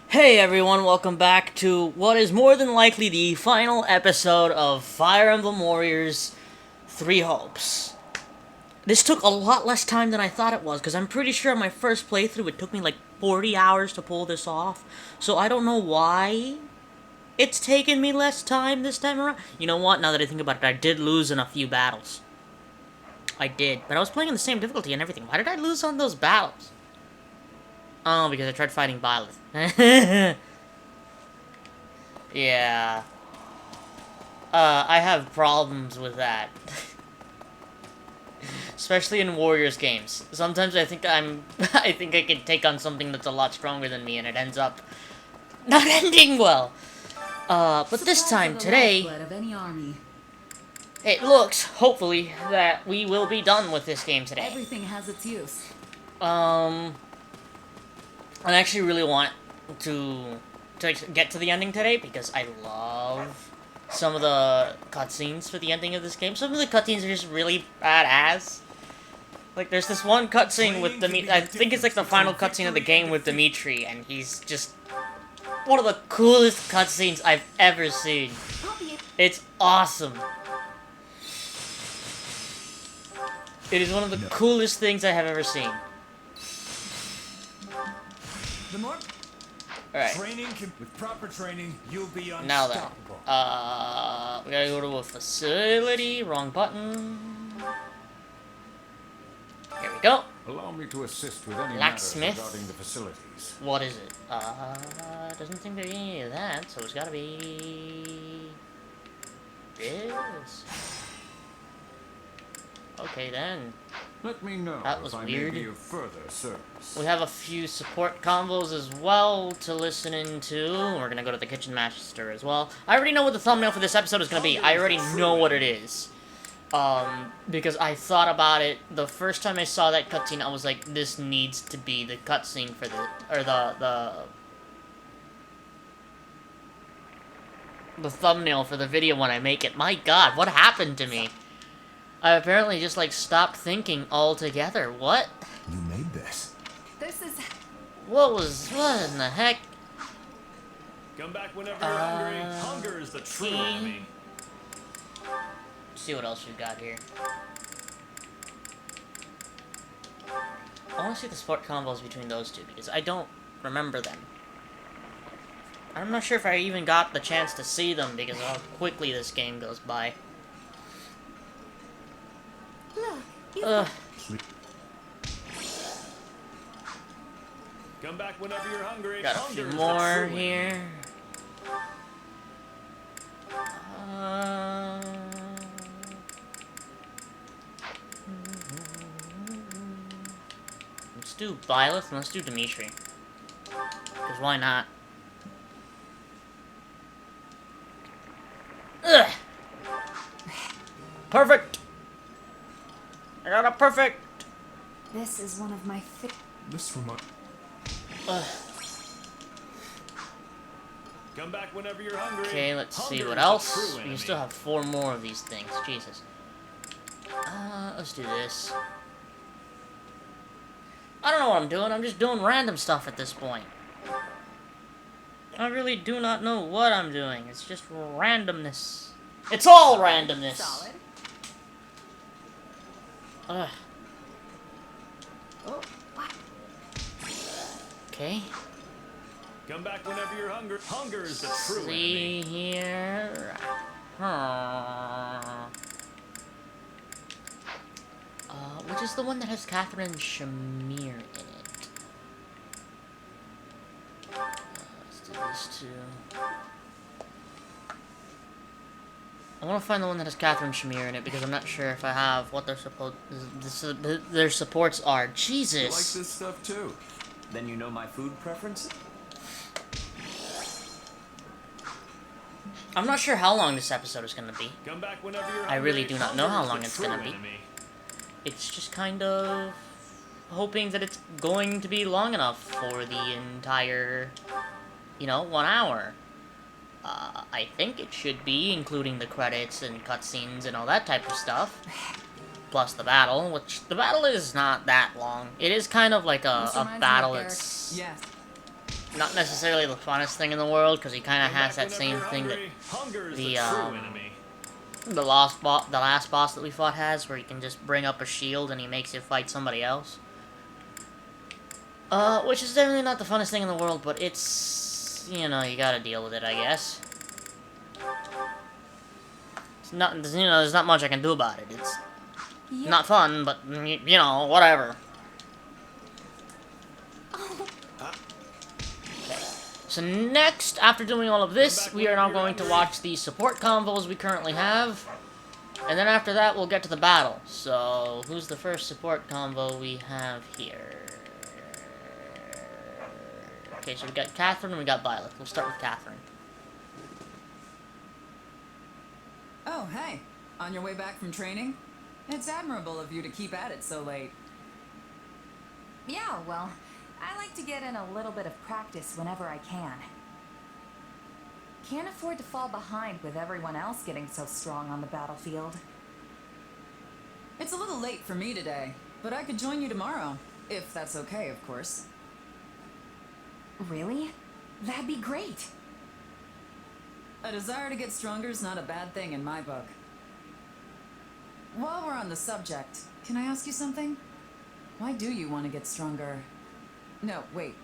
Hey everyone, welcome back to what is more than likely the final episode of Fire Emblem Warriors 3 Hopes. This took a lot less time than I thought it was, because I'm pretty sure on my first playthrough it took me like 40 hours to pull this off. So I don't know why it's taken me less time this time around. You know what, now that I think about it, I did lose in a few battles. I did, but I was playing in the same difficulty and everything. Why did I lose on those battles? Oh, because I tried fighting Byleth. Yeah. I have problems with that. Especially in Warriors games. Sometimes I think I think I can take on something that's a lot stronger than me and it ends up not ending well. But this time, today, it looks, hopefully, that we will be done with this game today. Everything has its use. I actually really want to get to the ending today because I love some of the cutscenes for the ending of this game. Some of the cutscenes are just really badass. Like, there's this one cutscene with Dimitri. I think it's like the final cutscene of the game with Dimitri, and he's just one of the coolest cutscenes I've ever seen. It's awesome. It is one of the coolest things I have ever seen. Alright. With proper training, you'll be unstoppable. Now then, we gotta go to a facility. Wrong button. Here we go. Allow me to assist with any matters Blacksmith. regarding the facilities. What is it? Doesn't seem to be any of that, so it's gotta be this. Okay then. Let me know That was if I weird. may be of further service. We have a few support combos as well to listen into. We're gonna go to the Kitchen Master as well. I already know what the thumbnail for this episode is gonna be. I already know what it is. Because I thought about it the first time I saw that cutscene. I was like, this needs to be the cutscene for the thumbnail for the video when I make it. My God, what happened to me? I apparently just like stopped thinking altogether. What? You made this. This is... What in the heck? Come back whenever you're hungry. Hunger is the true enemy. Let's see what else we've got here. I want to see the sport combos between those two because I don't remember them. I'm not sure if I even got the chance to see them because of how quickly this game goes by. Look, Come back whenever you're hungry. Got a Hunger few is the more true here. Let's do Byleth and let's do Dimitri. Because why not? Ugh! Perfect! I got a perfect! this is one of my This remote. Come back whenever you're hungry. Okay, let's see Hunger what is the else. true We can enemy. still have 4 more of these things. Jesus. Let's do this. I don't know what I'm doing. I'm just doing random stuff at this point. I really do not know what I'm doing. It's just randomness. It's all randomness. solid. Ugh. Oh, what? Okay. Come back whenever you're hungry. Hunger is the true See enemy. here. Which is the one that has Catherine Shamir in it? Let's do this too. I want to find the one that has Catherine Shamir in it because I'm not sure if I have what their supports are. Jesus. You like this stuff too? Then you know my food preferences? I'm not sure how long this episode is going to be. Come back whenever you're hungry. I really do not know Hunger how is long the it's true gonna be. enemy. It's just kind of hoping that it's going to be long enough for the entire, 1 hour. I think it should be, including the credits and cutscenes and all that type of stuff. plus the battle, which the battle is not that long. It is kind of like a battle. It's Yes. not necessarily the funnest thing in the world, because he kind of Come has back that whenever same you're thing that hungry. Hunger is the, the true enemy. the last boss that we fought has, where you can just bring up a shield and he makes you fight somebody else. Which is definitely not the funnest thing in the world, but it's, you know, you gotta deal with it, I guess. It's not, you know, there's not much I can do about it. It's Yeah. not fun, but, you know, whatever. So next, after doing all of this, we are now going to watch the support combos we currently have. And then after that, we'll get to the battle. So, who's the first support combo we have here? Okay, so we got Catherine and we got Violet. We'll start with Catherine. Oh, hey. On your way back from training? It's admirable of you to keep at it so late. Yeah, well, I like to get in a little bit of practice whenever I can. Can't afford to fall behind with everyone else getting so strong on the battlefield. It's a little late for me today, but I could join you tomorrow. If that's okay, of course. Really? That'd be great. A desire to get stronger is not a bad thing in my book. While we're on the subject, can I ask you something? Why do you want to get stronger? No, wait.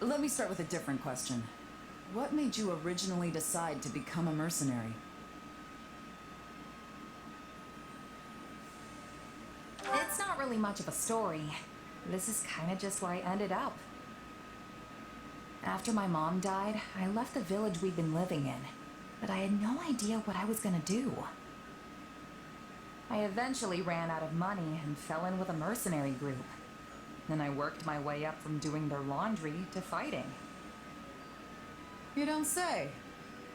Let me start with a different question. What made you originally decide to become a mercenary? It's not really much of a story. This is kind of just where I ended up. After my mom died, I left the village we'd been living in, but I had no idea what I was gonna do. I eventually ran out of money and fell in with a mercenary group. Then I worked my way up from doing their laundry to fighting. You don't say.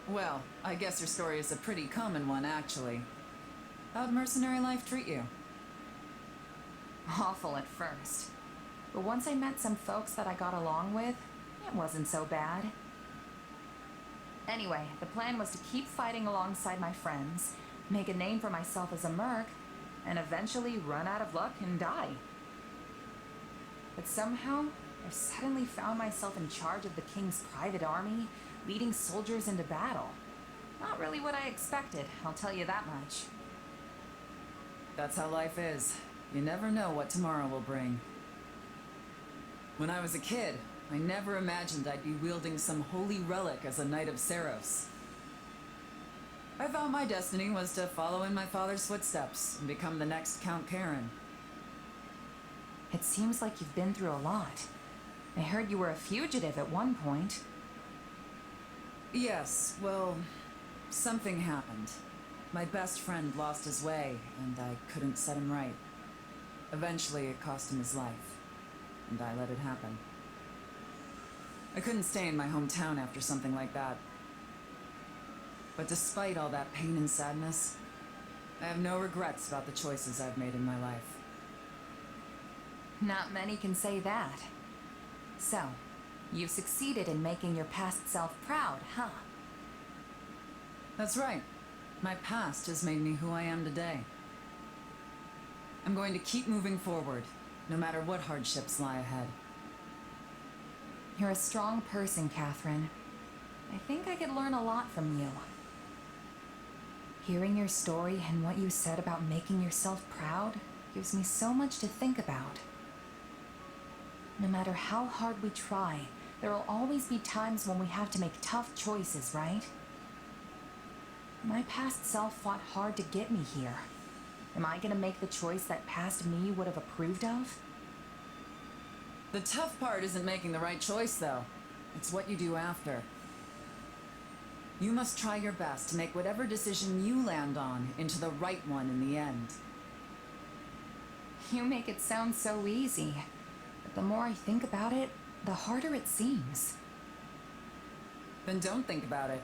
Well, I guess your story is a pretty common one, actually. How'd mercenary life treat you? Awful at first. But once I met some folks that I got along with, it wasn't so bad. Anyway, the plan was to keep fighting alongside my friends, make a name for myself as a merc, and eventually run out of luck and die. But somehow, I suddenly found myself in charge of the king's private army, leading soldiers into battle. Not really what I expected, I'll tell you that much. That's how life is. You never know what tomorrow will bring. When I was a kid, I never imagined I'd be wielding some holy relic as a Knight of Saros. I thought my destiny was to follow in my father's footsteps and become the next Count Karen. It seems like you've been through a lot. I heard you were a fugitive at one point. Yes, well, something happened. My best friend lost his way, and I couldn't set him right. Eventually, it cost him his life, and I let it happen. I couldn't stay in my hometown after something like that. But despite all that pain and sadness, I have no regrets about the choices I've made in my life. Not many can say that. So, you've succeeded in making your past self proud, huh? That's right. My past has made me who I am today. I'm going to keep moving forward, no matter what hardships lie ahead. You're a strong person, Catherine. I think I could learn a lot from you. Hearing your story and what you said about making yourself proud gives me so much to think about. No matter how hard we try, there will always be times when we have to make tough choices, right? My past self fought hard to get me here. Am I gonna make the choice that past me would have approved of? The tough part isn't making the right choice, though. It's what you do after. You must try your best to make whatever decision you land on into the right one in the end. You make it sound so easy. But the more I think about it, the harder it seems. Then don't think about it.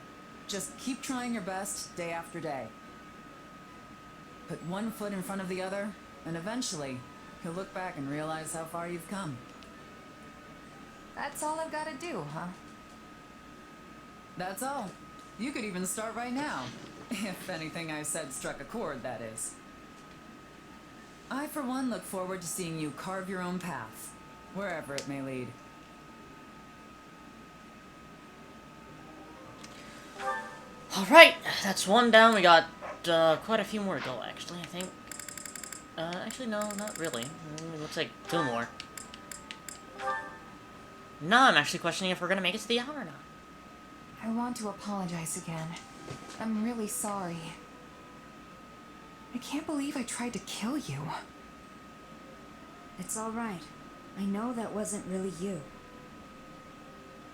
Just keep trying your best day after day. Put one foot in front of the other, and eventually, you'll look back and realize how far you've come. That's all I've gotta do, huh? That's all. You could even start right now. If anything I said struck a chord, that is. I, for one, look forward to seeing you carve your own path, wherever it may lead. Alright, that's one down. We got quite a few more to go, actually, I think. Actually, no, not really. Looks like two more. Now I'm actually questioning if we're gonna make it to the hour or not. I want to apologize again. I'm really sorry. I can't believe I tried to kill you. It's all right. I know that wasn't really you.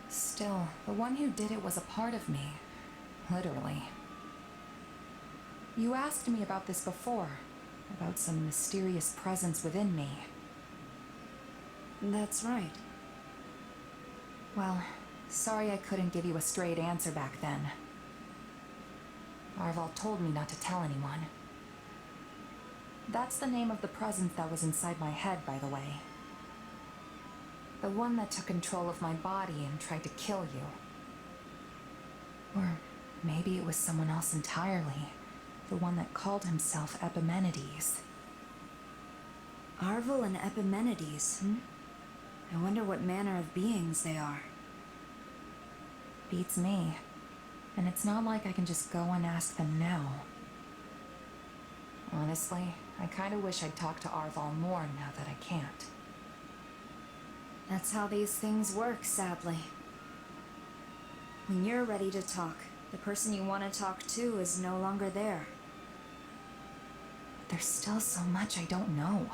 Still, the one who did it was a part of me. Literally. You asked me about this before. About some mysterious presence within me. That's right. Well, sorry I couldn't give you a straight answer back then. Arval told me not to tell anyone. That's the name of the presence that was inside my head, by the way. The one that took control of my body and tried to kill you. Or maybe it was someone else entirely. The one that called himself Epimenides. Arval and Epimenides. I wonder what manner of beings they are. Beats me. And it's not like I can just go and ask them now. Honestly, I kind of wish I'd talked to Arval more now that I can't. That's how these things work, sadly. When you're ready to talk, the person you want to talk to is no longer there. There's still so much I don't know.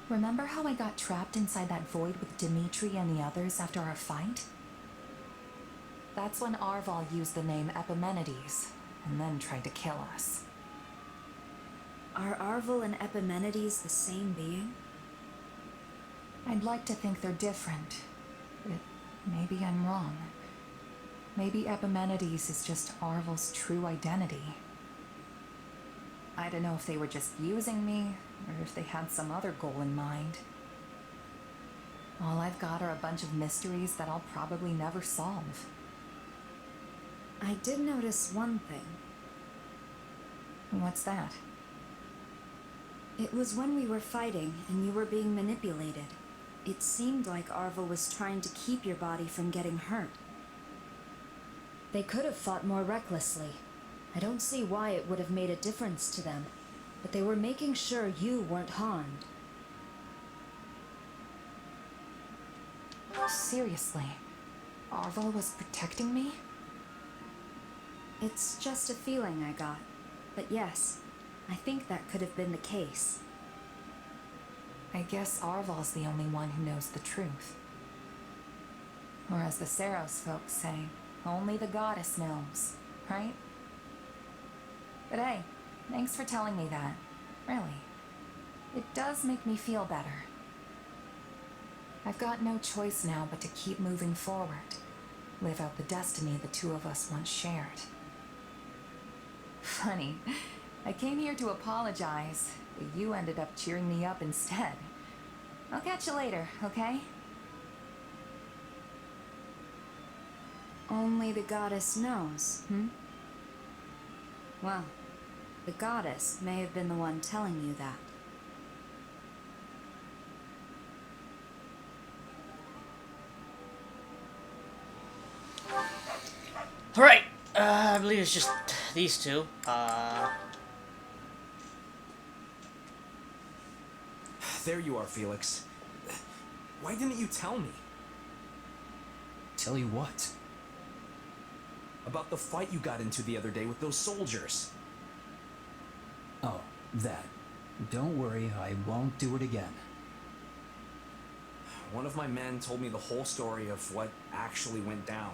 Remember how I got trapped inside that void with Dimitri and the others after our fight? That's when Arval used the name Epimenides, and then tried to kill us. Are Arval and Epimenides the same being? I'd like to think they're different, but maybe I'm wrong. Maybe Epimenides is just Arval's true identity. I don't know if they were just using me, or if they had some other goal in mind. All I've got are a bunch of mysteries that I'll probably never solve. I did notice one thing. What's that? It was when we were fighting and you were being manipulated. It seemed like Arval was trying to keep your body from getting hurt. They could have fought more recklessly. I don't see why it would have made a difference to them, but they were making sure you weren't harmed. Seriously, Arval was protecting me? It's just a feeling I got. But yes, I think that could have been the case. I guess Arval's the only one who knows the truth. Or as the Saros folks say, only the goddess knows, right? But hey, thanks for telling me that. Really. It does make me feel better. I've got no choice now but to keep moving forward. Live out the destiny the two of us once shared. Funny, I came here to apologize, but you ended up cheering me up instead. I'll catch you later, okay? Only the goddess knows, Well, the goddess may have been the one telling you that. Alright, I believe it's just these two. There you are, Felix. Why didn't you tell me? Tell you what? About the fight you got into the other day with those soldiers. Oh, that. Don't worry, I won't do it again. One of my men told me the whole story of what actually went down.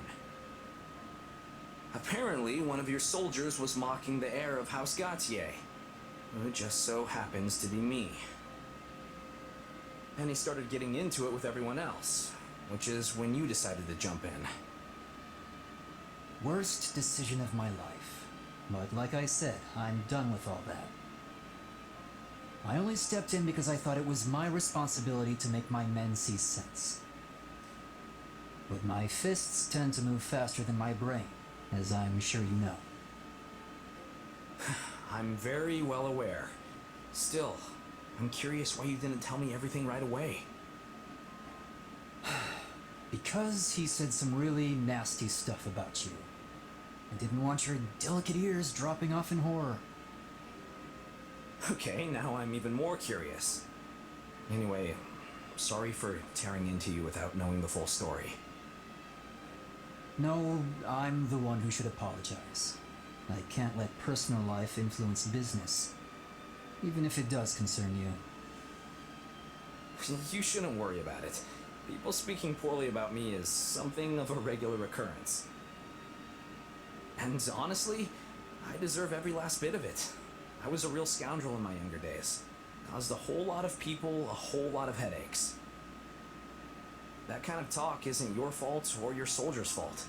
Apparently, one of your soldiers was mocking the heir of House Gautier, who just so happens to be me. And he started getting into it with everyone else, which is when you decided to jump in. Worst decision of my life. But like I said, I'm done with all that. I only stepped in because I thought it was my responsibility to make my men see sense. But my fists tend to move faster than my brain, as I'm sure you know. I'm very well aware. Still, I'm curious why you didn't tell me everything right away. Because he said some really nasty stuff about you. I didn't want your delicate ears dropping off in horror. Okay, now I'm even more curious. Anyway, sorry for tearing into you without knowing the full story. No, I'm the one who should apologize. I can't let personal life influence business, even if it does concern you. You shouldn't worry about it. People speaking poorly about me is something of a regular occurrence. And honestly, I deserve every last bit of it. I was a real scoundrel in my younger days. Caused a whole lot of people a whole lot of headaches. That kind of talk isn't your fault or your soldier's fault.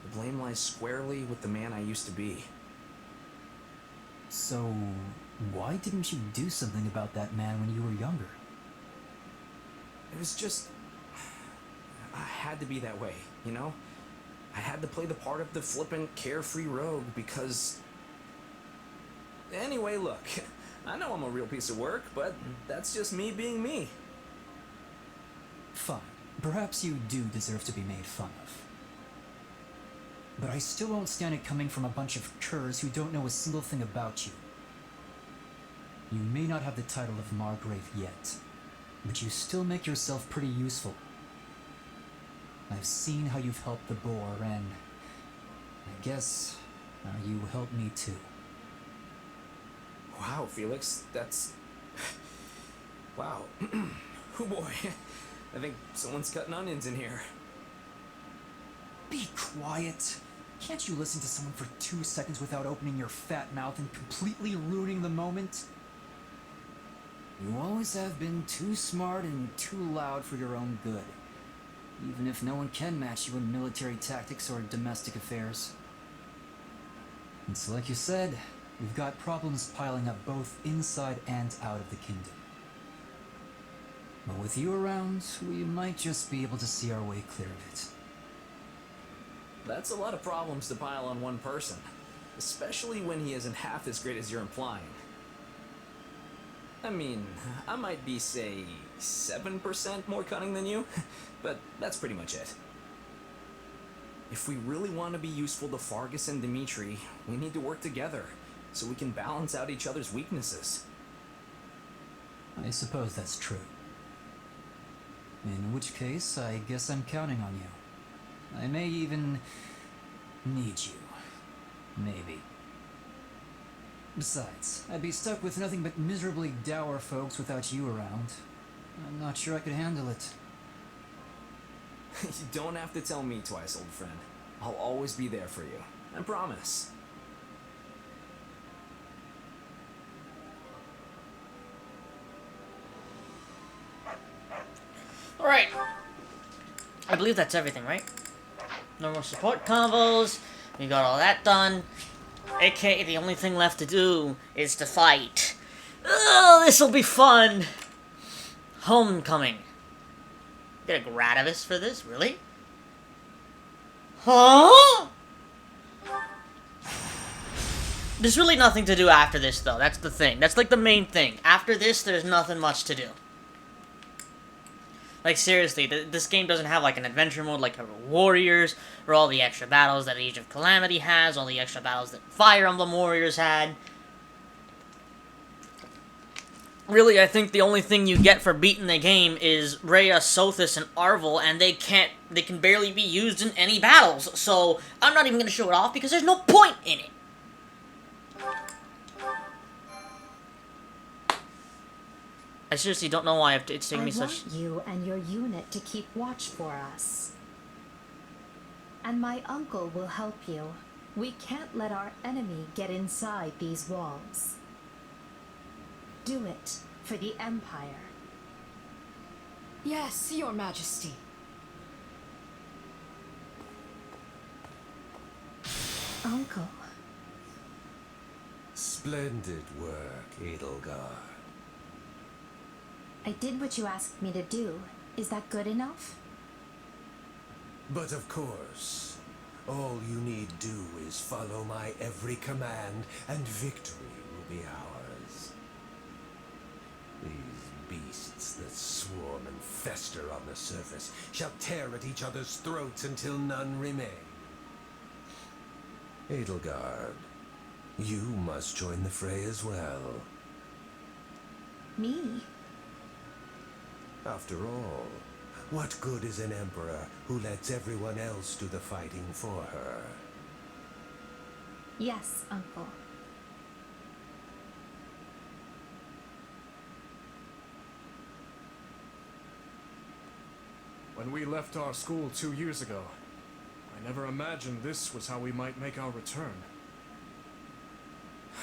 The blame lies squarely with the man I used to be. So, why didn't you do something about that man when you were younger? It was just... I had to be that way, you know? I had to play the part of the flippant, carefree rogue because... Anyway, look, I know I'm a real piece of work, but that's just me being me. Fine. Perhaps you do deserve to be made fun of. But I still won't stand it coming from a bunch of curs who don't know a single thing about you. You may not have the title of Margrave yet, but you still make yourself pretty useful. I've seen how you've helped the boar, and I guess you help me too. Wow, Felix, that's... Wow. Oh boy. I think someone's cutting onions in here. Be quiet. Can't you listen to someone for 2 seconds without opening your fat mouth and completely ruining the moment? You always have been too smart and too loud for your own good, even if no one can match you in military tactics or domestic affairs. It's like you said, we've got problems piling up both inside and out of the kingdom. But with you around, we might just be able to see our way clear of it. That's a lot of problems to pile on one person, especially when he isn't half as great as you're implying. I mean, I might be, say, 7% more cunning than you, but that's pretty much it. If we really want to be useful to Fargus and Dimitri, we need to work together, so we can balance out each other's weaknesses. I suppose that's true. In which case, I guess I'm counting on you. I may even need you. Maybe. Besides, I'd be stuck with nothing but miserably dour folks without you around. I'm not sure I could handle it. You don't have to tell me twice, old friend. I'll always be there for you. I promise. Alright. I believe that's everything, right? No more support combos. We got all that done. AKA, the only thing left to do is to fight. Oh, this'll be fun! Homecoming. Get a Gradavis for this? Really? Huh? There's really nothing to do after this, though. That's the thing. That's like the main thing. After this, there's nothing much to do. Like, seriously, this game doesn't have, like, an adventure mode like Warriors, or all the extra battles that Age of Calamity has, all the extra battles that Fire Emblem Warriors had. Really, I think the only thing you get for beating the game is Rhea, Sothis, and Arvel, and they can barely be used in any battles, so I'm not even going to show it off because there's no point in it. I seriously don't know why it's taking me such... I want you and your unit to keep watch for us. And my uncle will help you. We can't let our enemy get inside these walls. Do it for the Empire. Yes, Your Majesty. Uncle. Splendid work, Edelgard. I did what you asked me to do. Is that good enough? But of course, all you need do is follow my every command, and victory will be ours. These beasts that swarm and fester on the surface shall tear at each other's throats until none remain. Edelgard, you must join the fray as well. Me? After all, what good is an emperor who lets everyone else do the fighting for her? Yes, Uncle. When we left our school 2 years ago, I never imagined this was how we might make our return.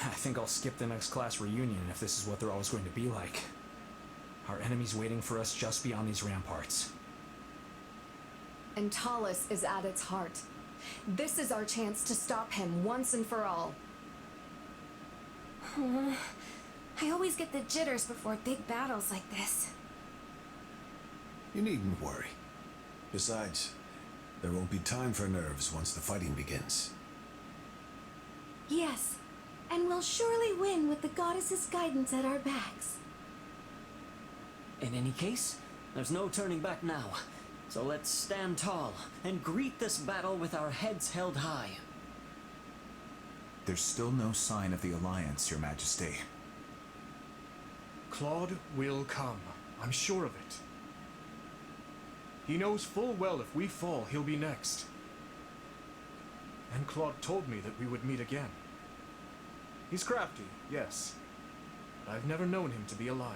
I think I'll skip the next class reunion if this is what they're always going to be like. Our enemy's waiting for us just beyond these ramparts. And Talus is at its heart. This is our chance to stop him once and for all. I always get the jitters before big battles like this. You needn't worry. Besides, there won't be time for nerves once the fighting begins. Yes, and we'll surely win with the goddess's guidance at our backs. In any case, there's no turning back now. So let's stand tall and greet this battle with our heads held high. There's still no sign of the Alliance, Your Majesty. Claude will come. I'm sure of it. He knows full well if we fall, he'll be next. And Claude told me that we would meet again. He's crafty, yes. But I've never known him to be a liar.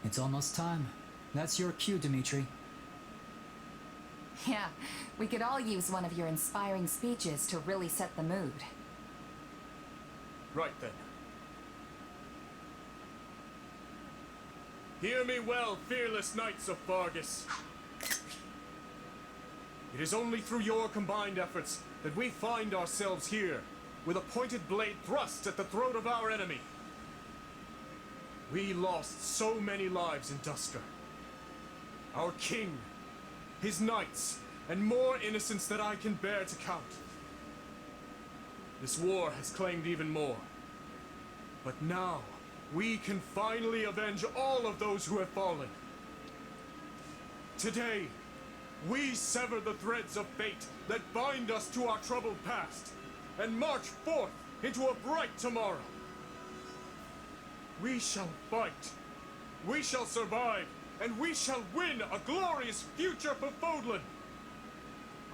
It's almost time. That's your cue, Dimitri. Yeah, we could all use one of your inspiring speeches to really set the mood. Right then. Hear me well, fearless knights of Fargus. It is only through your combined efforts that we find ourselves here, with a pointed blade thrust at the throat of our enemy. We lost so many lives in Dusker. Our king, his knights, and more innocents that I can bear to count. This war has claimed even more. But now, we can finally avenge all of those who have fallen. Today, we sever the threads of fate that bind us to our troubled past, and march forth into a bright tomorrow. We shall fight, we shall survive, and we shall win a glorious future for Fodlan.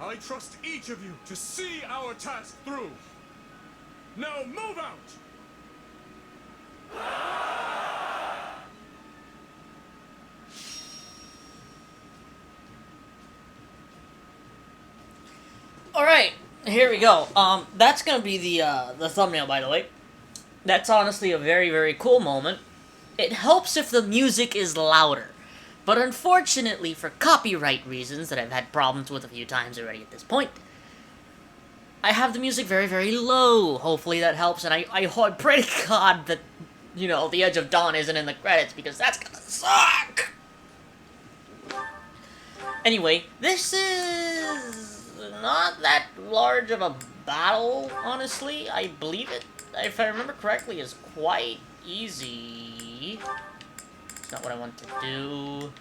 I trust each of you to see our task through. Now move out! Alright, here we go. That's gonna be the thumbnail, by the way. That's honestly a very, very cool moment. It helps if the music is louder. But unfortunately, for copyright reasons that I've had problems with a few times already at this point, I have the music very, very low. Hopefully that helps, and I pray to God that, you know, The Edge of Dawn isn't in the credits, because that's gonna suck! Anyway, this is not that large of a battle, honestly. I believe it, if I remember correctly, is quite easy. It's not what I want to do.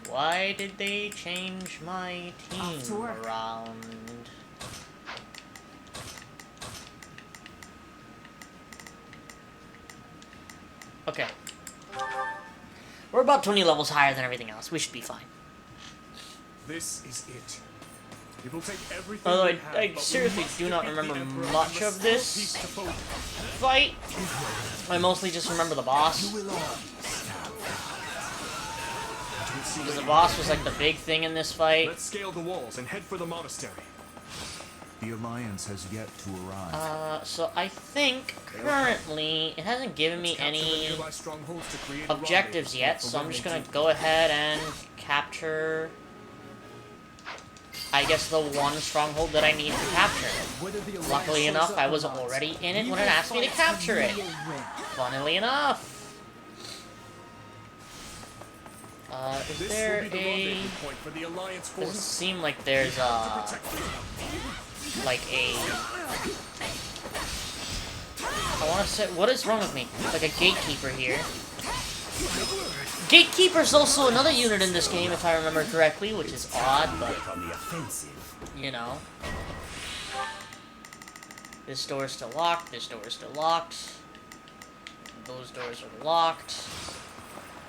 Why did they change my team around? Okay. We're about 20 levels higher than everything else. We should be fine. This is it. It will take everything. Although we I have, but seriously we must do not defeat remember the Emperor much and of this restore peace to Fodlan. fight. I mostly just remember the boss. Because the boss was like the big thing in this fight. Let's scale the walls and head for the monastery. The Alliance has yet to arrive. So I think currently it hasn't given me any objectives yet, so I'm just gonna go ahead and capture, I guess, the one stronghold that I need to capture. Luckily enough, I was already in it when it asked me to capture it. Funnily enough. Is there a... Doesn't seem like there's like a... I wanna say... What is wrong with me? Like a gatekeeper here. Gatekeeper's also another unit in this game, if I remember correctly, which is odd, but you know. This door is still locked, this door is still locked. Those doors are locked.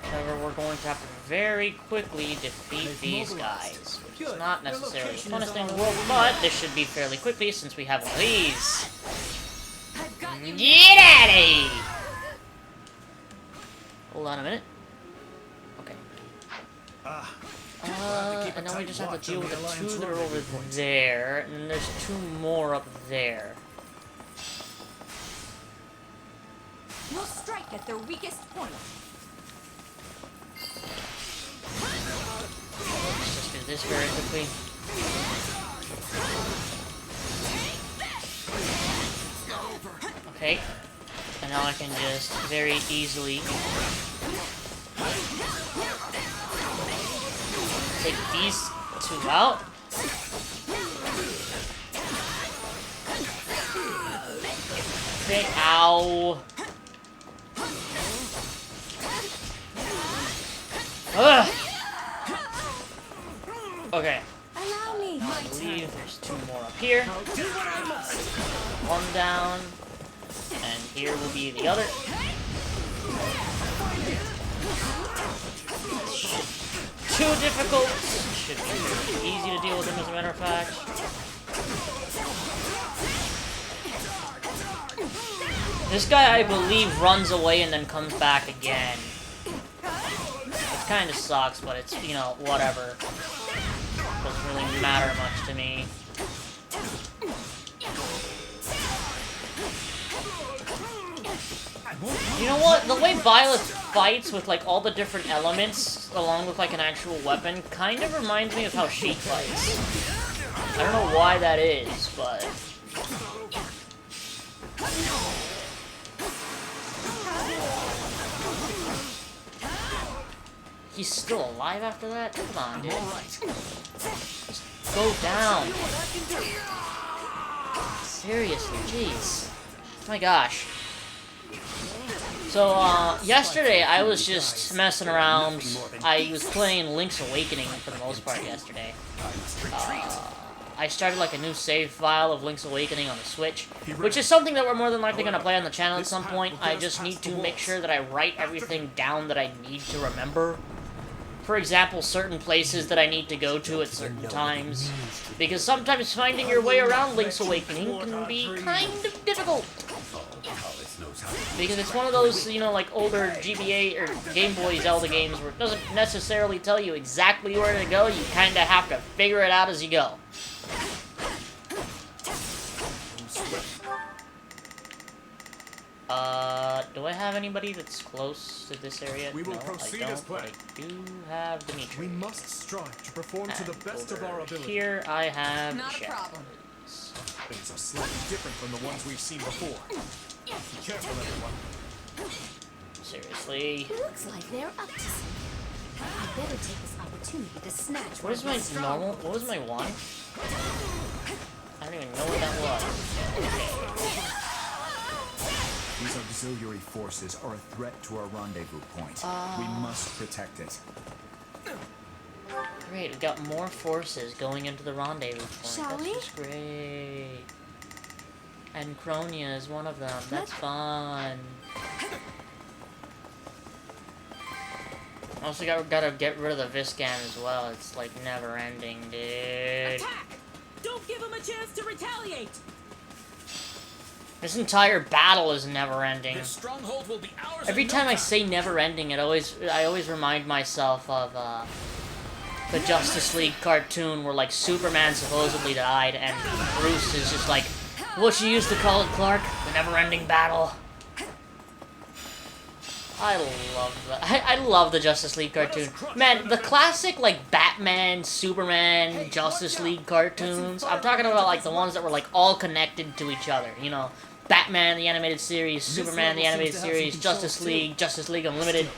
However, we're going to have to very quickly defeat these guys, which is not necessarily the funnest thing in the world, but this should be fairly quickly since we have one of these. Get out of here! Hold on a minute. Okay. And now we just have to deal with the two that are over there, and then there's two more up there. We'll strike at their weakest point. Let's just do this very quickly. Okay. And now I can just very easily take these two out. Okay, ow. Ugh. Okay. Allow me. Now I believe there's two more up here. One down. And here will be the other. Too difficult. Should be pretty easy to deal with them, as a matter of fact. This guy, I believe, runs away and then comes back again. It kind of sucks, but it's, you know, whatever. Doesn't really matter much to me. You know what? The way Violet fights with, like, all the different elements, along with, like, an actual weapon, kind of reminds me of how she fights. I don't know why that is, but... He's still alive after that? Come on, dude. Just go down. Seriously, jeez. My gosh. So, yesterday I was just messing around. I was playing Link's Awakening for the most part yesterday. I started like a new save file of Link's Awakening on the Switch, which is something that we're more than likely going to play on the channel at some point. I just need to make sure that I write everything down that I need to remember. For example, certain places that I need to go to at certain times. Because sometimes finding your way around Link's Awakening can be kind of difficult. Because it's one of those, you know, like older GBA or Game Boy Zelda games where it doesn't necessarily tell you exactly where to go, you kind of have to figure it out as you go. Do I have anybody that's close to this area? We will no, proceed I don't, as planned. but I do have Dimitri. We must strive to perform to the best of our ability. Here I have Not a Shep. problem. Things are slightly different from the ones we've seen before. Be careful, everyone. Seriously. Looks like they're up to something. I better take this opportunity to snatch What is my normal? What was my one? I don't even know what that was. Okay. These auxiliary forces are a threat to our rendezvous point. We must protect it. Great, we've got more forces going into the rendezvous point. Shall That's we? just great. And Kronia is one of them. That's fun. Also gotta get rid of the Viscan as well. It's like never ending, dude. Attack! Don't give him a chance to retaliate! This entire battle is never ending. This stronghold will be ours. Every time I say never ending, I always remind myself of the Justice League cartoon where like Superman supposedly died and Bruce is just like, what you used to call it, Clark? The never ending battle. I love that. I love the Justice League cartoon. Man, the classic, like, Batman, Superman, Justice League cartoons, I'm talking about, like, the ones that were, like, all connected to each other, you know? Batman, the animated series, Superman, the animated series, Justice League Unlimited.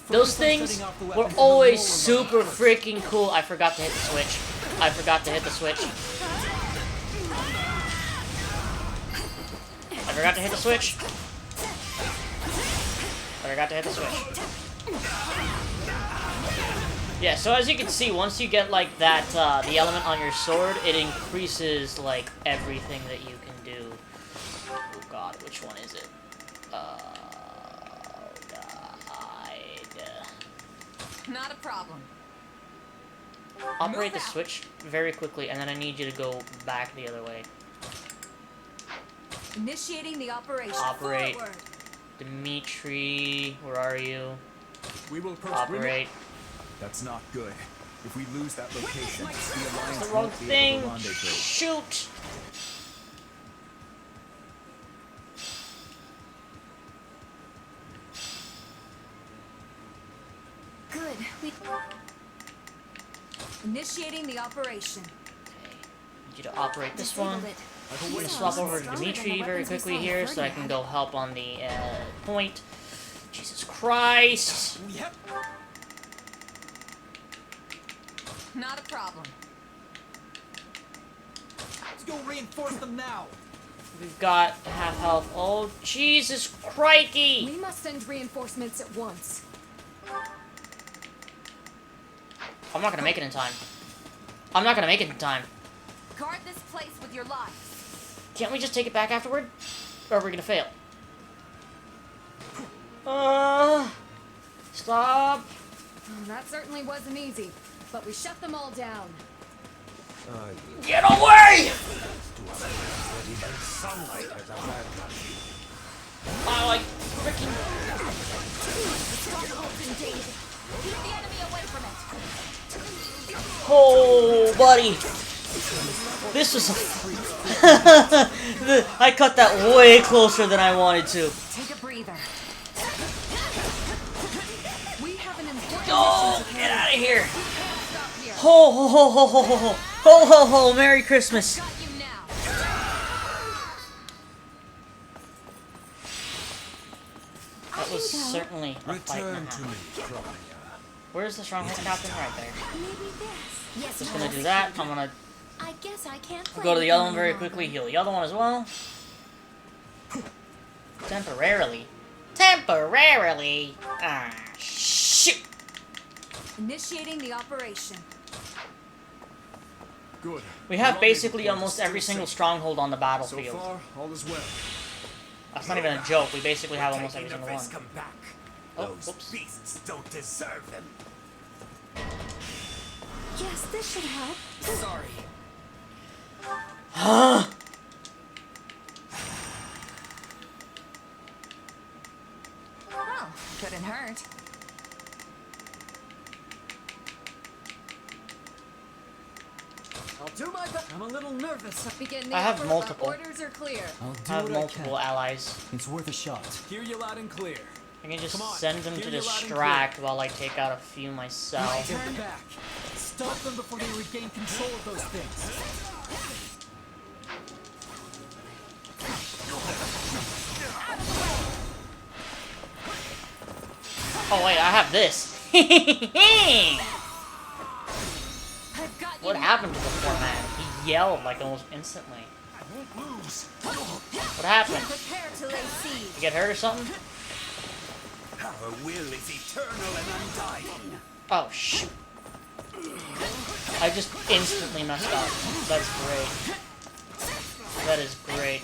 Those things were always super freaking cool. I forgot to hit the switch. I forgot to hit the switch. I forgot to hit the switch. I forgot to hit the switch. Yeah, so as you can see, once you get like that, the element on your sword, it increases like everything that you can do. Oh god, which one is it? Oh god. Not a problem. Operate the switch very quickly, and then I need you to go back the other way. Initiating the operation. Operate. Forward. Dimitri, where are you? We will Operate. That's not good. If we lose that location, the That's Alliance the wrong won't be able thing. to rendezvous. Shoot! Good. Initiating the operation. Need you to operate this one. Disabled it. I'm gonna swap over to Dimitri very quickly here so I can go help on the point. Jesus Christ! Yep. Not a problem. Let's go reinforce them now. We've got half health. Oh, Jesus crikey! We must send reinforcements at once. I'm not gonna make it in time. I'm not gonna make it in time. Guard this place with your lives. Can't we just take it back afterward? Or are we gonna fail? Stop! That certainly wasn't easy, but we shut them all down. Get away! I like freaking. Strongholds indeed. Keep the enemy away from it. Oh, buddy. This was I cut that way closer than I wanted to. Take a breather. We have an important Oh, mission to get carry. out of here. Stop here. Ho, ho, ho, ho, ho, ho, ho. Ho, ho, ho. Merry Christmas. Got you now. That was certainly a fight and a Return to half. me, Claudia. Where's the stronghold captain? Right there. Maybe this. Yes, Just gonna do that. I'm gonna I guess I can't play go to with the you other one any very longer. quickly, heal the other one as well. Temporarily. Temporarily. Ah, shoot. Initiating the operation. Good. We have Rendezvous basically point almost is every still single safe. stronghold on the So battlefield. far, all is well. That's not even a joke. We basically have almost every single one. Come back. Oh, Those whoops. beasts don't deserve them. Yes, this should help. Sorry. Huh? Well, couldn't hurt. I'll do my best. I'm a little nervous. Begin the I have upper- multiple. Orders are clear. I'll do I have what multiple I can. allies. It's worth a shot. Hear you loud and clear. I can just Come on, send them hear to you loud and distract while I take out a few myself. Turn back. Stop them before they regain control of those things. Oh wait, I have this. I've got you What now. happened to the poor man? He yelled like almost instantly. I won't lose. What happened? Prepare to lay siege. You get hurt or something? Our will is eternal and undying. Oh shoot. I just instantly messed up. That's great. That is great.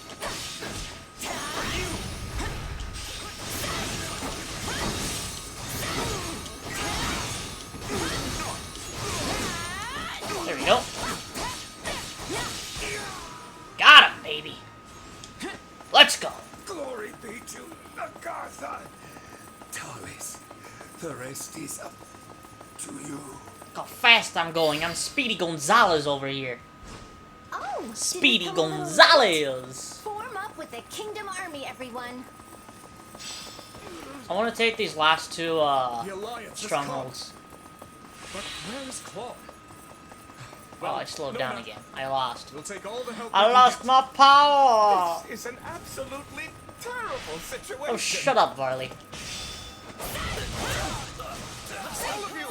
There we go. Got him, baby. Let's go. Glory be to Agartha. Talis, the rest is up to you. Look how fast I'm going. I'm Speedy Gonzalez over here. Oh, did it Speedy come a little late? Gonzalez. Form up with the Kingdom Army, everyone. I want to take these last two The Alliance has strongholds. come. But where is Claude? Oh, I slowed down again. I lost. We'll take all the help I we lost can my power. This is an absolutely terrible situation. Oh, shut up, Varley. All of you,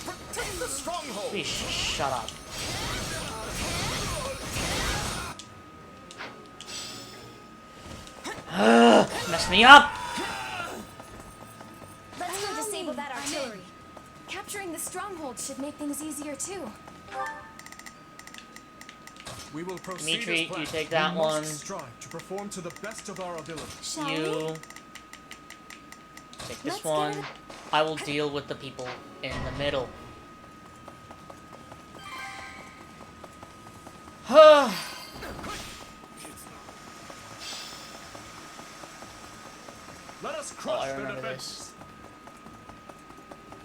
protect the stronghold. Please shut up. Mess me up. Let's go disable that artillery. Captain Capturing the stronghold should make things easier too. We will proceed Dimitri, as planned. you take that we one. Must strive to perform to the best of our ability. Shall You take this Let's one. get it. I will deal with the people in the middle. Let us Oh, crush I their remember defenses. this.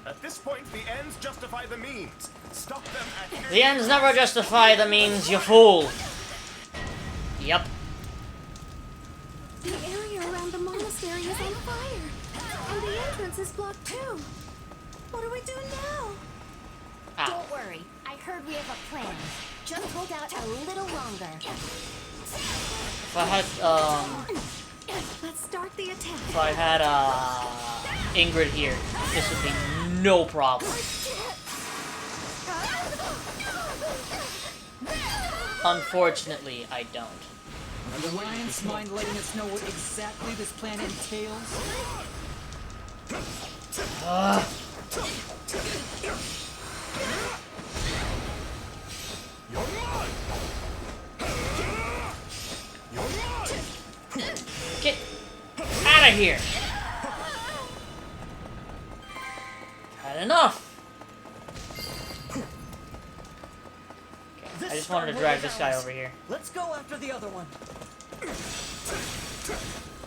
At this point, the ends justify the means. Stop them at The ends never justify the means, you fool. Yep. The area around the monastery is on fire, and the entrance is blocked too. What do we do now? Ah. Don't worry. I heard we have a plan. Just hold out a little longer. If I had, Let's start the attack. if I had, Ingrid here, this would be no problem. Unfortunately, I don't. Would the Alliance mind letting us know what exactly this plan entails? Get out of here! Had enough! Okay, I just wanted to drag this guy over here. Let's go after the other one.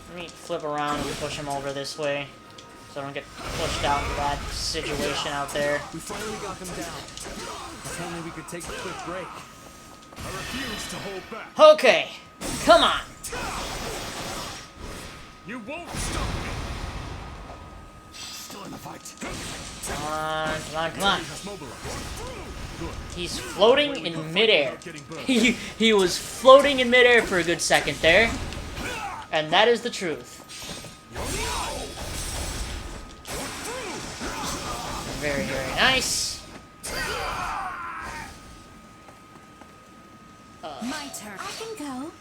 Let me flip around and push him over this way, so I don't get pushed out into that situation out there. We finally got them down. If only we could take a quick break. I refuse to hold back. Okay, come on! You won't stop me. Still in the fight. Come on, come on, come on. Has mobilized. Good. He's floating in midair. He was floating in midair for a good second there. And that is the truth. Very, very nice. My turn. I can go.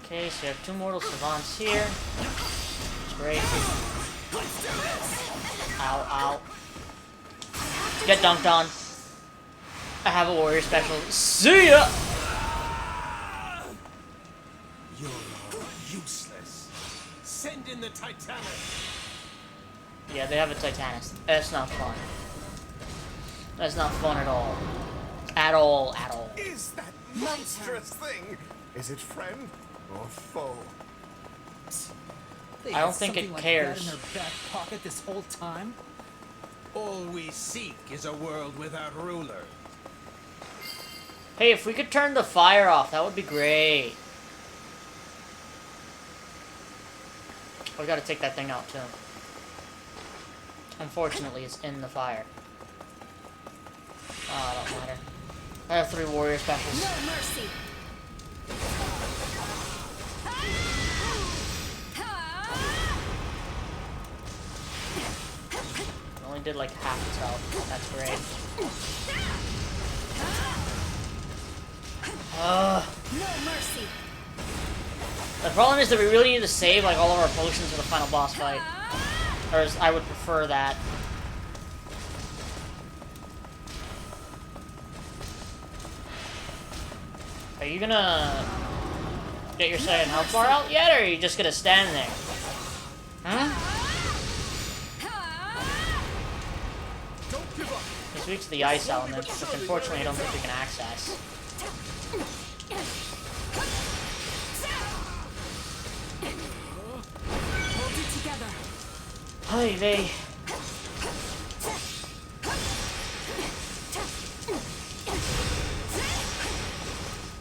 Okay, so you have two mortal savants here. That's great. Ow, ow. Get dunked on. I have a warrior special. See ya! You're all useless. Send in the Titanic. Yeah, they have a Titanist. That's not fun. That's not fun at all. At all, at all. Is that monstrous thing? Is it friend or foe? They I don't had think it something like cares. that in their back pocket this whole time. All we seek is a world without ruler. Hey, if we could turn the fire off, that would be great. We gotta take that thing out, too. Unfortunately, it's in the fire. Oh, it don't matter. I have 3 warrior specials. No mercy. It only did like half its health. That's great. No mercy. The problem is that we really need to save like all of our potions for the final boss fight. Or I would prefer that. Are you gonna get your second health bar out yet, or are you just gonna stand there? Huh? Don't give up. This week's the ice element, which unfortunately I don't think we can access. Hold it together. Hi, vey.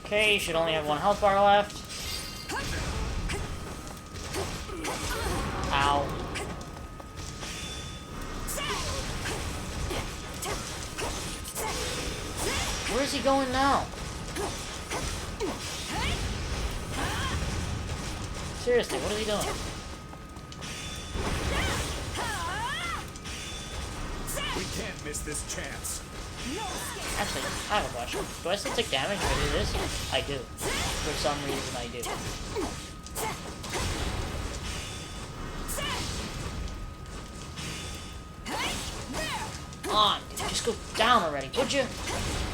Okay, you should only have 1 health bar left. Ow. Where's he going now? Seriously, what is he doing? We can't miss this chance. Actually, I have a question. Do I still take damage if I do this? I do. For some reason, I do. on, dude. Just go down already, would you?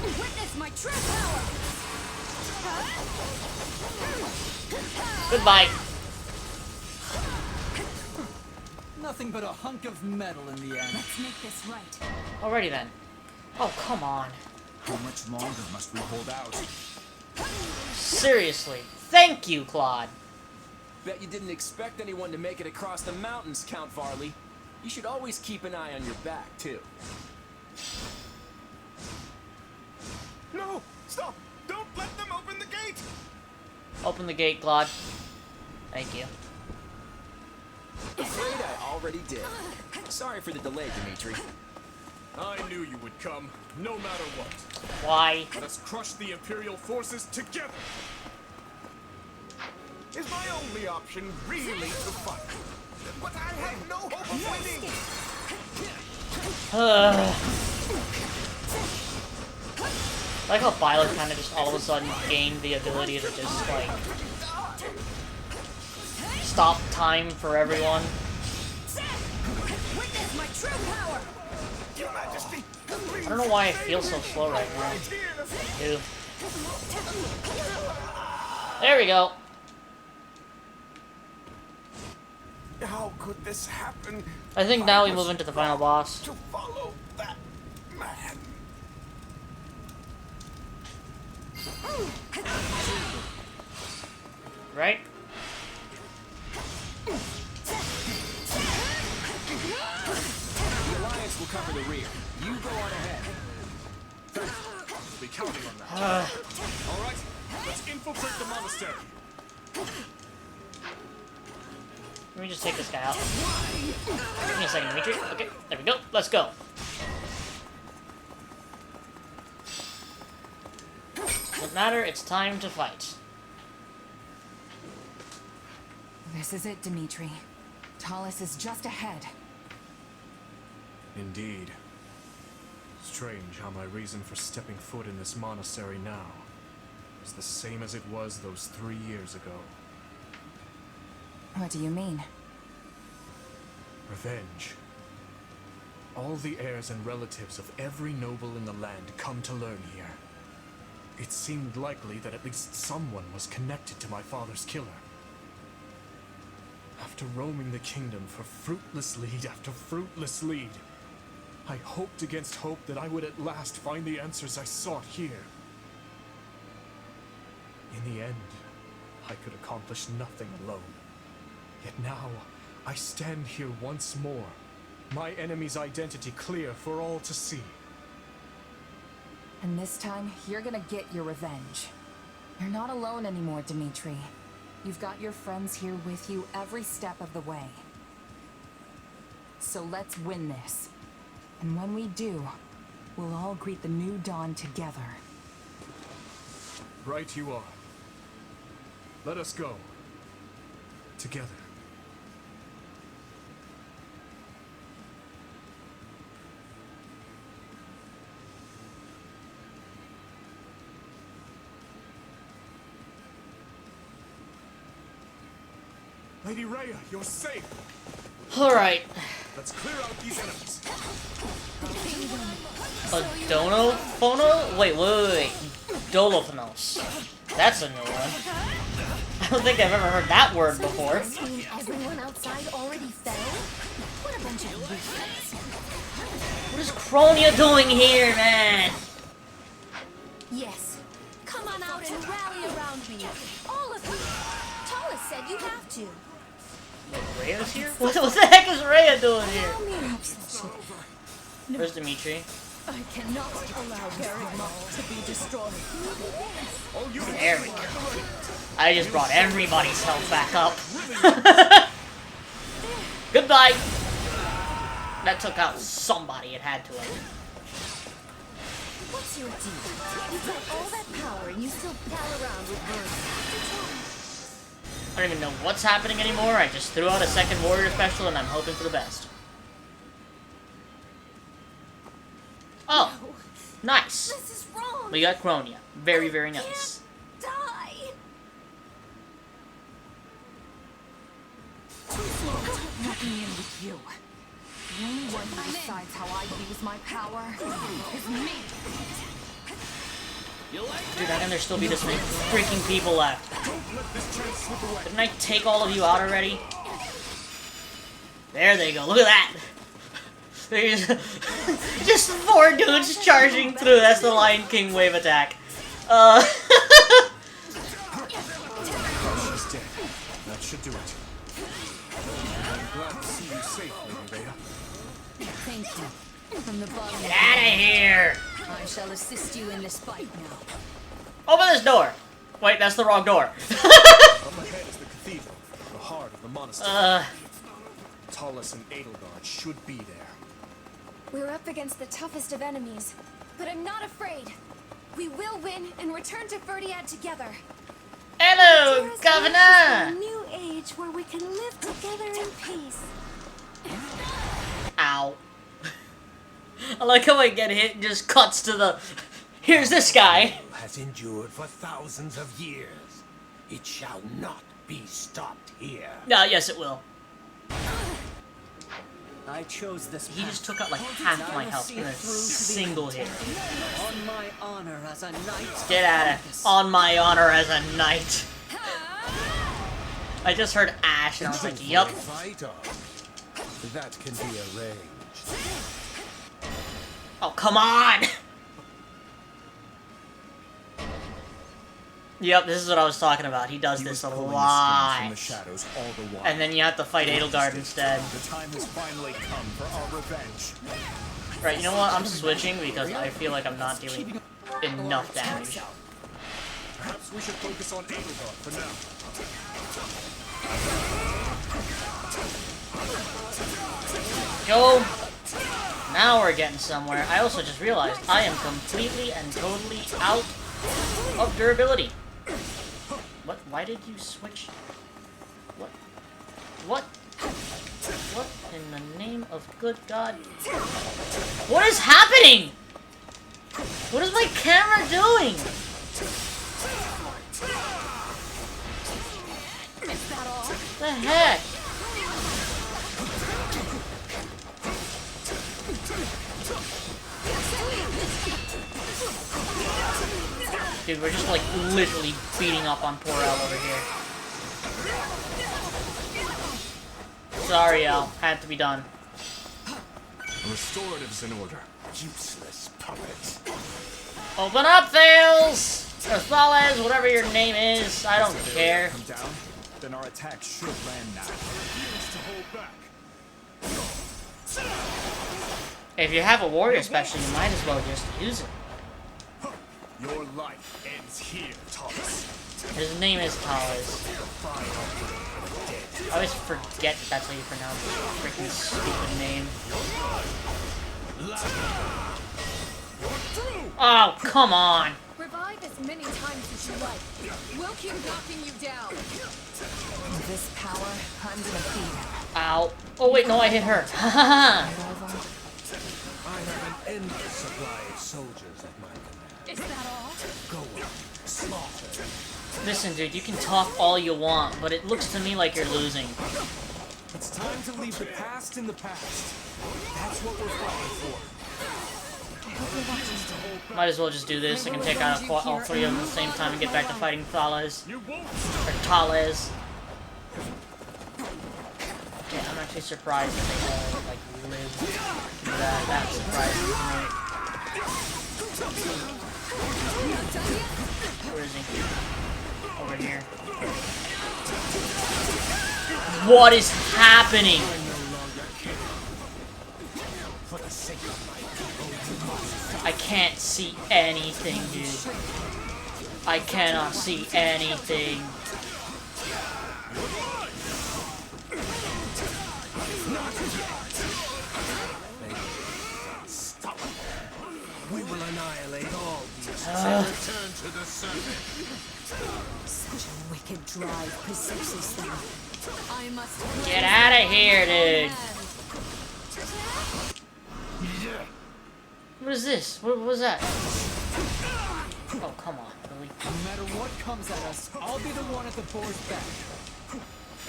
Witness my true power! Goodbye. Nothing but a hunk of metal in the end. Let's make this right. Alrighty then. Oh, come on. How much longer must we hold out? Seriously. Thank you, Claude. Bet you didn't expect anyone to make it across the mountains, Count Varley. You should always keep an eye on your back, too. No! Stop! Don't let them open the gate! Open the gate, Claude. Thank you. Afraid I already did. Sorry for the delay, Dimitri. I knew you would come, no matter what. Why? Let's crush the Imperial forces together! Is my only option really to fight? But I have no hope of winning! I like how Violet kind of just all of a sudden gained the ability to just, like, stop time for everyone. Witness my true power! Your Majesty, I don't know why I feel so slow right now. Dude. There we go. How could this happen? I think now we move into the final boss. To follow that man. Right? The Alliance will cover the rear. You go on ahead. We'll be counting on that. All right, let's infiltrate the monastery. Let me just take this guy out. Give me a second, Dimitri. Okay, there we go. Let's go. Doesn't matter, it's time to fight. This is it, Dimitri. Talus is just ahead. Indeed. Strange how my reason for stepping foot in this monastery now is the same as it was those 3 years ago. What do you mean? Revenge. All the heirs and relatives of every noble in the land come to learn here. It seemed likely that at least someone was connected to my father's killer. After roaming the kingdom for fruitless lead after fruitless lead, I hoped against hope that I would at last find the answers I sought here. In the end, I could accomplish nothing alone. Yet now, I stand here once more, my enemy's identity clear for all to see. And this time, you're gonna get your revenge. You're not alone anymore, Dimitri. You've got your friends here with you every step of the way. So let's win this. And when we do, we'll all greet the new dawn together. Right you are. Let us go. Together. Lady Rhea, you're safe! Alright. Let's clear out these enemies. A Donophono? Wait. Dolophonos. That's a new one. I don't think I've ever heard that word before. Everyone outside already fell? What a bunch of weirdos. What is Cronia doing here, man? Yes. Come on out and rally around me. All of you. Talus said you have to. Rhea's here? What the heck is Rhea doing here? Where's Dimitri? I cannot allow Bergman to be destroyed. There we go. I just brought everybody's health back up. Goodbye. That took out somebody. It had to have. What's your deal? You've got all that power and you still pal around with Bergman. I don't even know what's happening anymore. I just threw out a second warrior special and I'm hoping for the best. Oh, nice. This is wrong. We got Cronia. Very, very nice. Die. Too slow. Nothing in with you. The only one who decides how I use my power is me. Dude, how can there still be this many freaking people left? Didn't I take all of you out already? There they go. Look at that. There's just 4 dudes charging through. That's the Lion King wave attack. She's dead. That should do it. I'm glad to see you safely, Nerea. Thank you. From the bottom. Get out of here! I shall assist you in this fight now. Open this door! Wait, that's the wrong door. Up ahead is the cathedral, the heart of the monastery. Talus and Edelgard should be there. We're up against the toughest of enemies, but I'm not afraid. We will win and return to Ferdiad together. Hello, Terra's Governor! A new age where we can live together in peace. Ow. I like how I get hit and just cuts to the... Here's this guy. Has endured for thousands of years. It shall not be stopped here. Yes, it will. I chose this He path. just took out like half my health in a single hit. On my honor as a knight. Get at it. On my honor as a knight. I just heard Ash and I was like, yup. Fight off. That can be arranged. Oh, come on! Yep, this is what I was talking about. He does this a lot. From the shadows all the while. And then you have to fight Edelgard instead. The time has finally come for our revenge. Right, you know what? I'm switching because I feel like I'm not doing enough damage. Perhaps we should focus on Edelgard for now. Go! Now we're getting somewhere. I also just realized I am completely and totally out of durability. What? Why did you switch? What? What? What in the name of good God? What is happening? What is my camera doing? Is that all? The heck? Dude, we're just like literally beating up on poor El over here. Sorry, El. Had to be done. Restorative's in order. Useless puppets. Open up, Thales! Or Thales, whatever your name is. I don't care. Come down, then our attack should land now. Refuse to hold back. If you have a warrior special, you might as well just use it. Your life ends here, Thomas. His name is Thales. I always forget that's how you pronounce his freaking stupid name. Oh, come on! Revive as many times as you like. We'll keep knocking you down. With this power, I'm gonna feed. Ow. Oh wait, no, I hit her. Haha. I have an endless supply of soldiers at my command. Is that all? Go on, slaughter. Listen, dude, you can talk all you want, but it looks to me like you're losing. It's time to leave the past in the past. That's what we're fighting for. Might as well just do this. I can take out all 3 of them at the same time and get back to fighting Thales. Or Thales. Yeah, I'm actually surprised that they all, like, live through that. That's surprising to me. Where is he? Over here. What is happening? I can't see anything, dude. I cannot see anything. Stop. We will annihilate all these and return to the surface. Such a wicked drive possesses them. I must Get out of here, dude. What is this? What was that? Oh, come on, really? No matter what comes at us, I'll be the one at the board's back.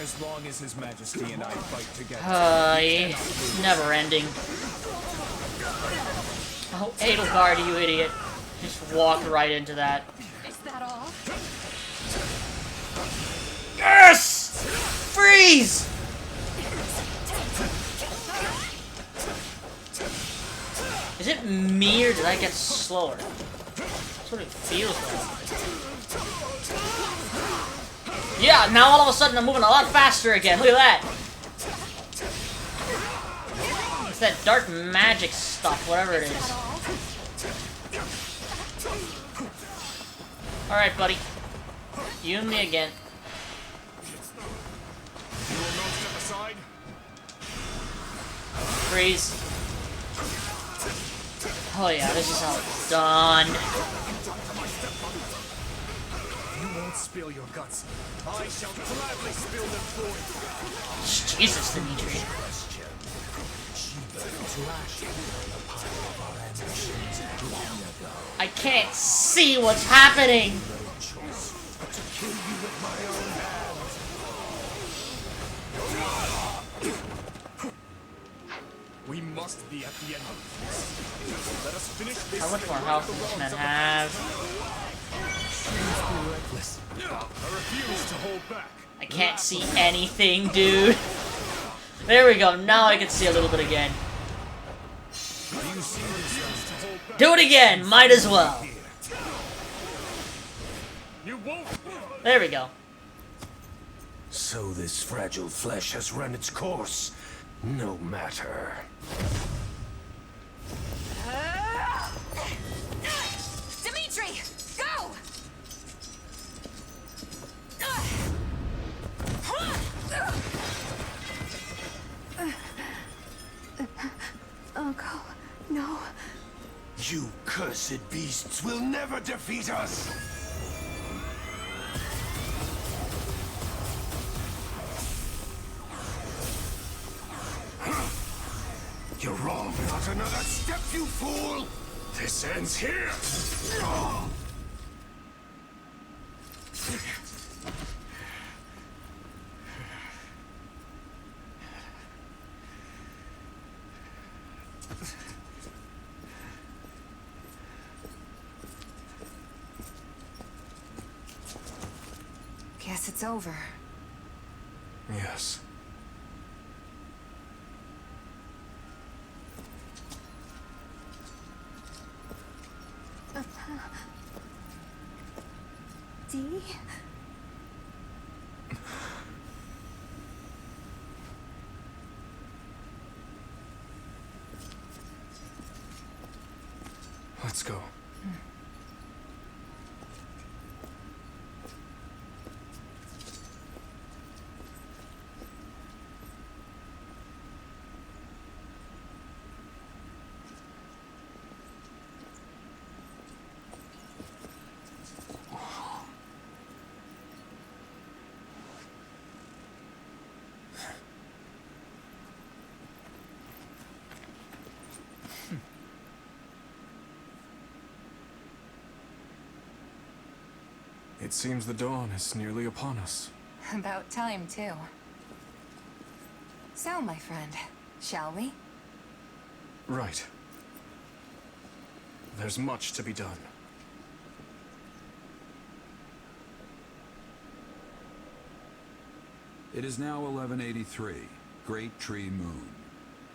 As long as His Majesty and I fight together. It's never ending. Oh, Edelgard, you idiot. Just walked right into that. Is that all? Yes! Freeze! Is it me or did I get slower? That's what it feels like. Yeah, now all of a sudden I'm moving a lot faster again. Look at that. It's that dark magic stuff, whatever it is. Alright, buddy. You and me again. Freeze. Oh yeah, this is how it's done. You won't spill your guts. I shall gladly spill them for you. Jesus, Dimitri. I can't see what's happening. We must be at the end of this. Let us finish this. How much more health does this man have? I refuse to hold back. I can't see anything, dude. There we go. Now I can see a little bit again. Do it again. Might as well. There we go. So this fragile flesh has run its course. No matter. Dimitri, go! Uncle, no. You cursed beasts will never defeat us! You're wrong. Not another step, you fool! This ends here! Guess it's over. Yes. Dee? Let's go. It seems the dawn is nearly upon us. About time, too. So, my friend, shall we? Right. There's much to be done. It is now 1183, Great Tree Moon.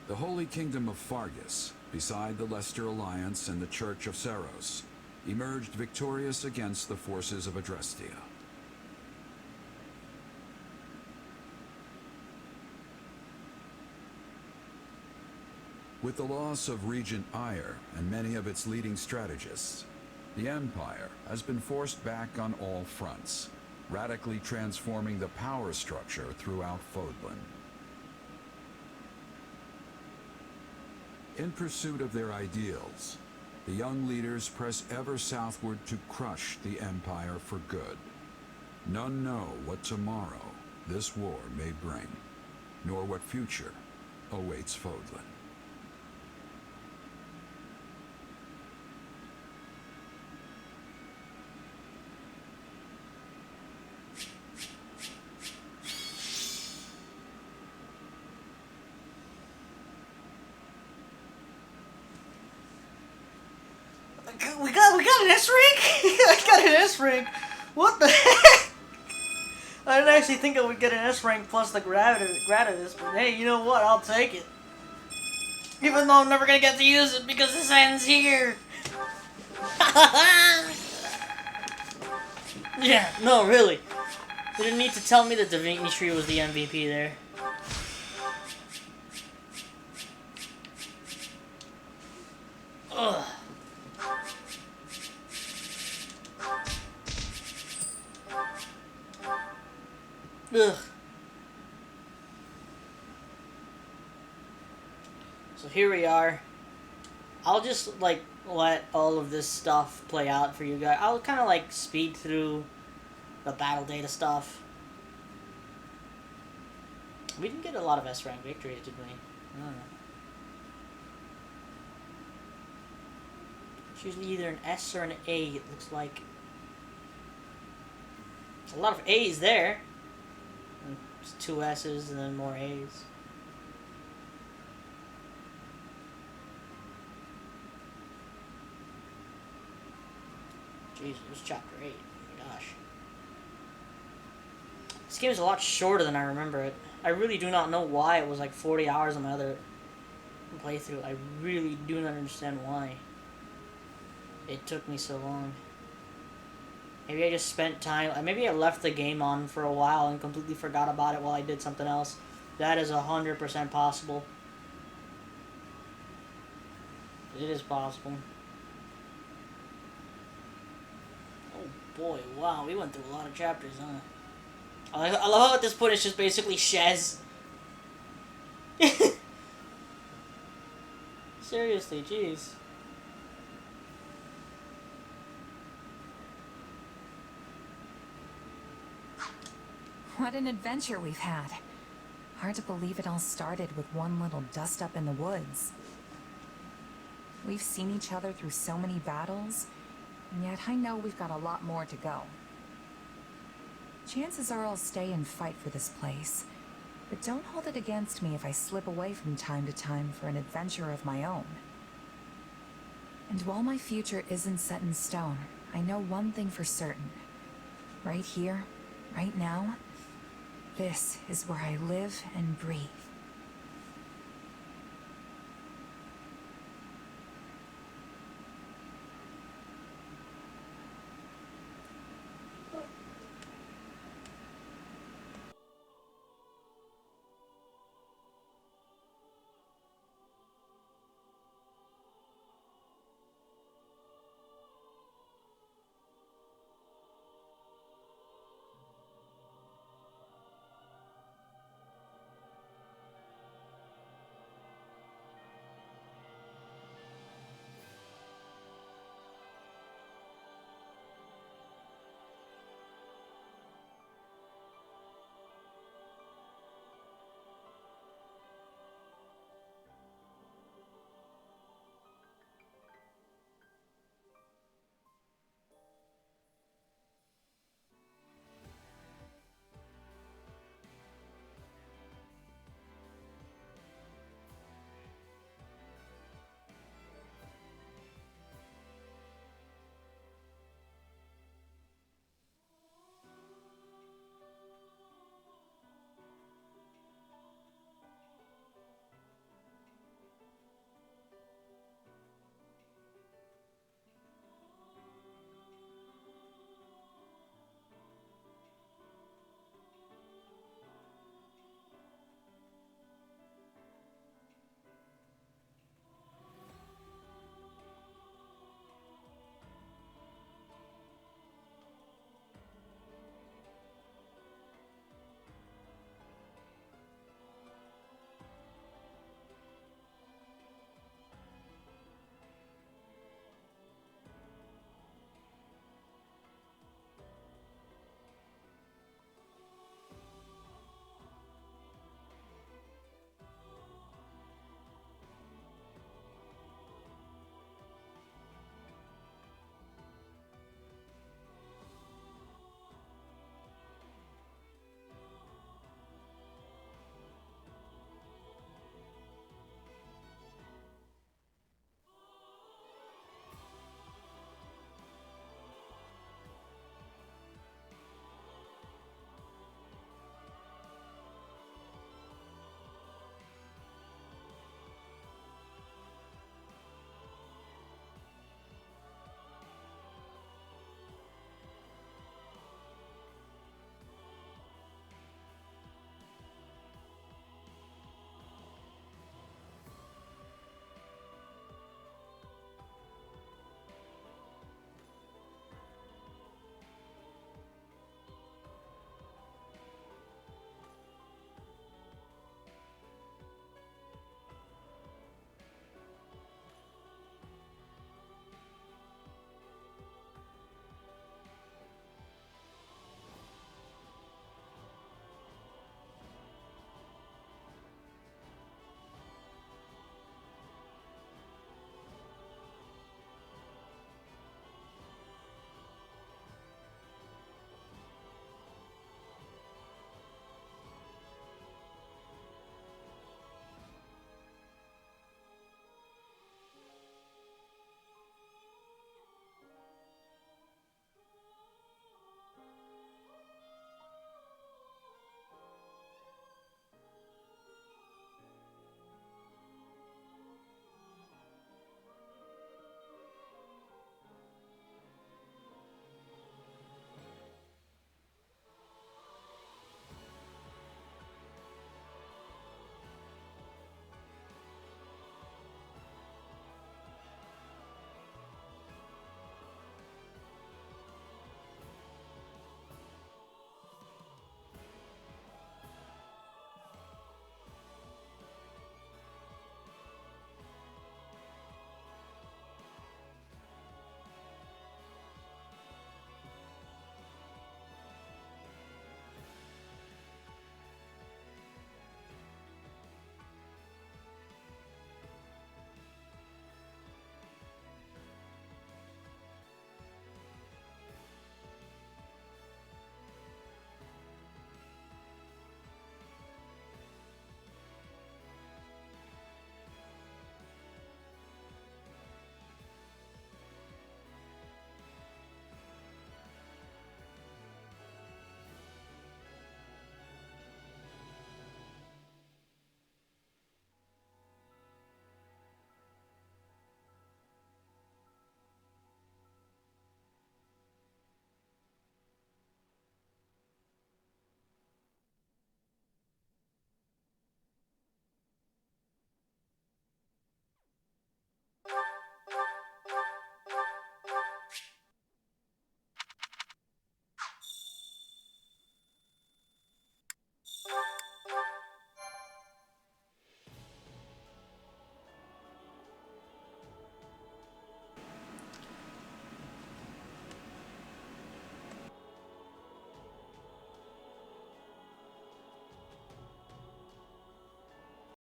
The Holy Kingdom of Fargus, beside the Leicester Alliance and the Church of Saros, emerged victorious against the forces of Adrestia. With the loss of Regent Ire and many of its leading strategists, the Empire has been forced back on all fronts, radically transforming the power structure throughout Fodlan. In pursuit of their ideals, the young leaders press ever southward to crush the Empire for good. None know what tomorrow this war may bring, nor what future awaits Fodlan. We got an S rank? I got an S rank. What the heck? I didn't actually think I would get an S rank plus the gratis, but hey, you know what? I'll take it. Even though I'm never gonna get to use it because this ends here. Yeah, no, really. You didn't need to tell me that Dimitri was the MVP there. Ugh. Ugh. So here we are. I'll just like let all of this stuff play out for you guys. I'll kind of like speed through the battle data stuff. We didn't get a lot of S rank victories, did we? I don't know. It's usually either an S or an A, it looks like. A lot of A's there. And just 2 S's and then more A's. Jeez, it was chapter 8. Oh my gosh. This game is a lot shorter than I remember it. I really do not know why it was like 40 hours on my other playthrough. I really do not understand why it took me so long. Maybe I just spent time... Maybe I left the game on for a while and completely forgot about it while I did something else. That is 100% possible. It is possible. Oh boy, wow, we went through a lot of chapters, huh? I love how at this point it's just basically Shez. Seriously, jeez. What an adventure we've had. Hard to believe it all started with one little dust-up in the woods. We've seen each other through so many battles, and yet I know we've got a lot more to go. Chances are I'll stay and fight for this place, but don't hold it against me if I slip away from time to time for an adventure of my own. And while my future isn't set in stone, I know one thing for certain. Right here, right now, this is where I live and breathe.